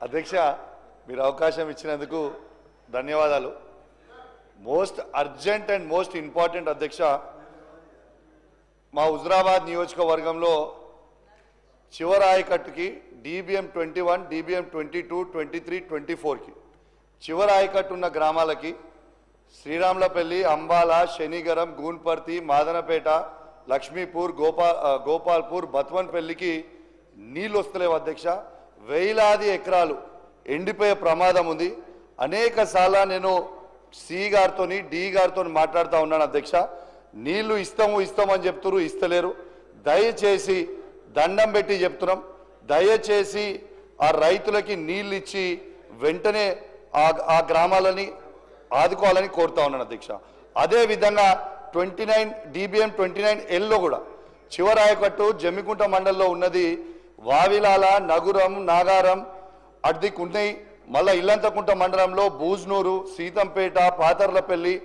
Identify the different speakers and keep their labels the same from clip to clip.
Speaker 1: అధ్యక్ష మీరు అవకాశం ఇచ్చినందుకు ధన్యవాదాలు. Most urgent and most important అధ్యక్ష, మా హుజురాబాద్ నియోజకవర్గంలో చివరి ఆయకట్టుకి DBM 21, DBM 22, 23, 24కి చివరి ఆయకట్టు ఉన్న గ్రామాలకి శ్రీరాములపల్లి, అంబాల, శనిగరం, గూన్పర్తి, మాదనపేట, లక్ష్మీపూర్, గోపాల్పూర్, బత్వన్పల్లికి నీళ్ళు వస్తలేవు అధ్యక్ష. వేలాది ఎకరాలు ఎండిపోయే ప్రమాదం ఉంది. అనేక సార్లు నేను సి గారితో డి గారితో మాట్లాడుతూ ఉన్నాను అధ్యక్ష. నీళ్లు ఇస్తామని చెప్తున్నారు, ఇస్తలేరు. దయచేసి దండం పెట్టి చెప్తున్నాం, దయచేసి ఆ రైతులకి నీళ్ళు ఇచ్చి వెంటనే ఆ గ్రామాలని ఆదుకోవాలని కోరుతా ఉన్నాను అధ్యక్ష. అదేవిధంగా 29 DBM 29Lలో కూడా చివరి ఆయకట్టు జమ్మికుంట మండలంలో ఉన్నది. వావిలాల, నగురం, నాగారం అడ్దికి ఉన్నాయి. మళ్ళీ ఇల్లంతకుంట మండలంలో బూజ్నూరు, సీతంపేట, పాతర్లపల్లి,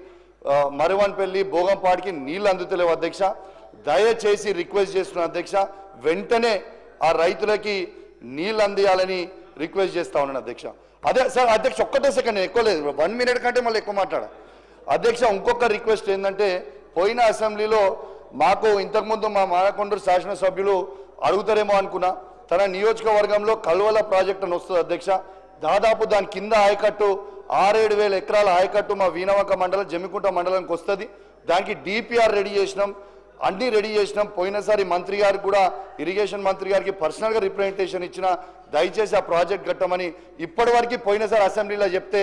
Speaker 1: మరువన్పల్లి, భోగంపాడికి నీళ్ళు అందుతలేవు అధ్యక్ష. దయచేసి రిక్వెస్ట్ చేస్తున్నాను అధ్యక్ష, వెంటనే ఆ రైతులకి నీళ్ళు అందియాలని రిక్వెస్ట్ చేస్తా ఉన్నాను అధ్యక్ష. అదే సార్ అధ్యక్ష, ఒక్కటే సెకండ్, ఎక్కువ లేదు, 1 minute కంటే మళ్ళీ ఎక్కువ మాట్లాడాలి అధ్యక్ష. ఇంకొక రిక్వెస్ట్ ఏంటంటే, పోయిన అసెంబ్లీలో మాకు ఇంతకుముందు మా మానకొండూరు శాసనసభ్యులు అడుగుతారేమో అనుకున్నా, తన నియోజకవర్గంలో కల్వల ప్రాజెక్ట్ అని వస్తుంది అధ్యక్ష. దాదాపు దాని కింద ఆయకట్టు 6-7 వేల ఎకరాల ఆయకట్టు మా వీణవంక మండలం, జమ్మికుంట మండలానికి వస్తుంది. దానికి DPR రెడీ చేసినాం, అన్నీ రెడీ చేసినాం. పోయినసారి మంత్రి గారికి కూడా, ఇరిగేషన్ మంత్రి గారికి పర్సనల్గా రిప్రజెంటేషన్ ఇచ్చిన, దయచేసి ఆ ప్రాజెక్ట్ కట్టమని. ఇప్పటివరకు పోయినసారి అసెంబ్లీలో చెప్తే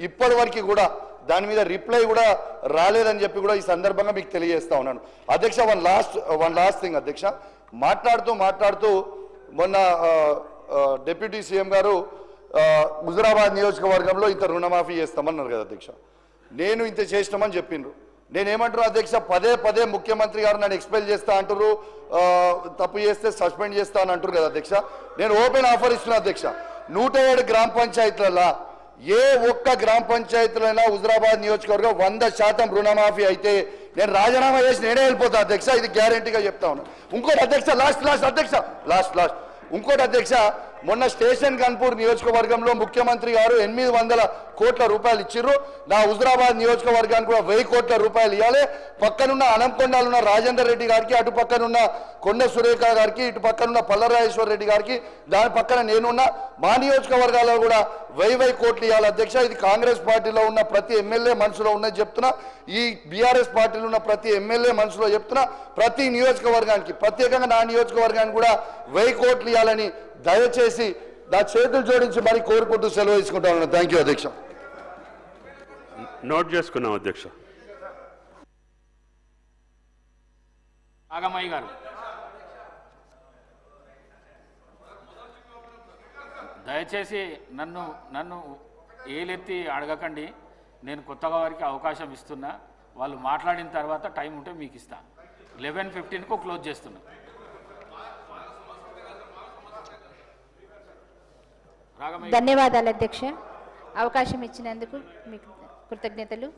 Speaker 1: ఇప్పటివరకు కూడా దాని మీద రిప్లై కూడా రాలేదని చెప్పి కూడా ఈ సందర్భంగా మీకు తెలియజేస్తా ఉన్నాను అధ్యక్ష. వన్ లాస్ట్ థింగ్ అధ్యక్ష, మాట్లాడుతూ మొన్న డిప్యూటీ సీఎం గారు హుజురాబాద్ నియోజకవర్గంలో ఇంత రుణమాఫీ చేస్తామన్నారు కదా అధ్యక్ష. నేను ఇంత చేసినామని చెప్పిండ్రు. నేనేమంటున్నా అధ్యక్ష, పదే ముఖ్యమంత్రి గారు నన్ను ఎక్స్పెల్ చేస్తా అంటారు, తప్పు చేస్తే సస్పెండ్ చేస్తా అని అంటారు కదా అధ్యక్ష. నేను ఓపెన్ ఆఫర్ ఇస్తున్నా అధ్యక్ష, 107 గ్రామ పంచాయతీలలో ఏ ఒక్క గ్రామ పంచాయతీలైనా హుజురాబాద్ నియోజకవర్గం 100% రుణమాఫీ అయితే నేను రాజీనామా చేసి నేనే వెళ్ళిపోతా అధ్యక్ష. ఇది గ్యారంటీగా చెప్తా ఉన్నాను. ఇంకోటి అధ్యక్ష, లాస్ట్ ఇంకోటి అధ్యక్ష, మొన్న స్టేషన్ గన్పూర్ నియోజకవర్గంలో ముఖ్యమంత్రి గారు 800 కోట్ల రూపాయలు ఇచ్చిర్రు. నా హుజురాబాద్ నియోజకవర్గానికి కూడా 1000 కోట్ల రూపాయలు ఇవ్వాలి. పక్కనున్న అనంకొండలో ఉన్న రాజేందర్ రెడ్డి గారికి, అటు పక్కనున్న కొండ సురేఖ గారికి, ఇటు పక్కనున్న పల్లరాజేశ్వర రెడ్డి గారికి, దాని పక్కన నేనున్న మా నియోజకవర్గాల్లో కూడా 1000 కోట్లు ఇవ్వాలి అధ్యక్ష. ఇది కాంగ్రెస్ పార్టీలో ఉన్న ప్రతి ఎమ్మెల్యే మనసులో ఉన్నది చెప్తున్నా, ఈ బీఆర్ఎస్ పార్టీలో ఉన్న ప్రతి ఎమ్మెల్యే మనసులో చెప్తున్నా. ప్రతి నియోజకవర్గానికి, ప్రత్యేకంగా నా నియోజకవర్గానికి కూడా 1000 కోట్లు ఇవ్వాలని దయచేసి నా చేతులు జోడించి మరి కోరుకుంటూ సెలవు తీసుకుంటాను. థ్యాంక్ యూ అధ్యక్ష.
Speaker 2: నోట్ చేసుకున్నాం అధ్యక్ష.
Speaker 3: ఆగమయ్య గారు, దయచేసి నన్ను ఏలెత్తి అడగకండి. నేను కొత్తగా వారికి అవకాశం ఇస్తున్నా. వాళ్ళు మాట్లాడిన తర్వాత టైం ఉంటే మీకు ఇస్తాను. 11:15కు క్లోజ్ చేస్తున్నా.
Speaker 4: ధన్యవాదాలు అధ్యక్ష, అవకాశం ఇచ్చినందుకు మీకు కృతజ్ఞతలు.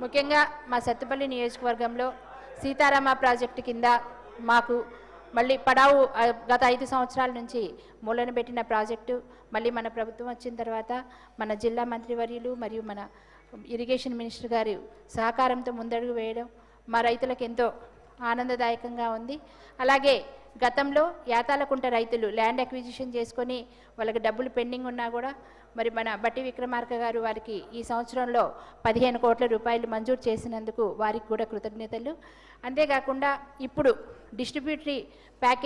Speaker 4: ముఖ్యంగా మా సత్తుపల్లి నియోజకవర్గంలో సీతారామ ప్రాజెక్టు కింద మాకు మళ్ళీ పడావు గత 5 సంవత్సరాల నుంచి మూలన పెట్టిన ప్రాజెక్టు మళ్ళీ మన ప్రభుత్వం వచ్చిన తర్వాత మన జిల్లా మంత్రివర్యులు మరియు మన ఇరిగేషన్ మినిస్టర్ గారి సహకారంతో ముందడుగు వేయడం మా రైతులకు ఎంతో ఆనందదాయకంగా ఉంది. అలాగే గతంలో యాతాలకుంట రైతులు ల్యాండ్ అక్విజిషన్ చేసుకొని వాళ్ళకి డబ్బులు పెండింగ్ ఉన్నా కూడా మరి మన బట్టి విక్రమార్క గారు వారికి ఈ సంవత్సరంలో 15 కోట్ల రూపాయలు మంజూరు చేసినందుకు వారికి కూడా కృతజ్ఞతలు. అంతేకాకుండా ఇప్పుడు డిస్ట్రిబ్యూటరీ ప్యాకేజ్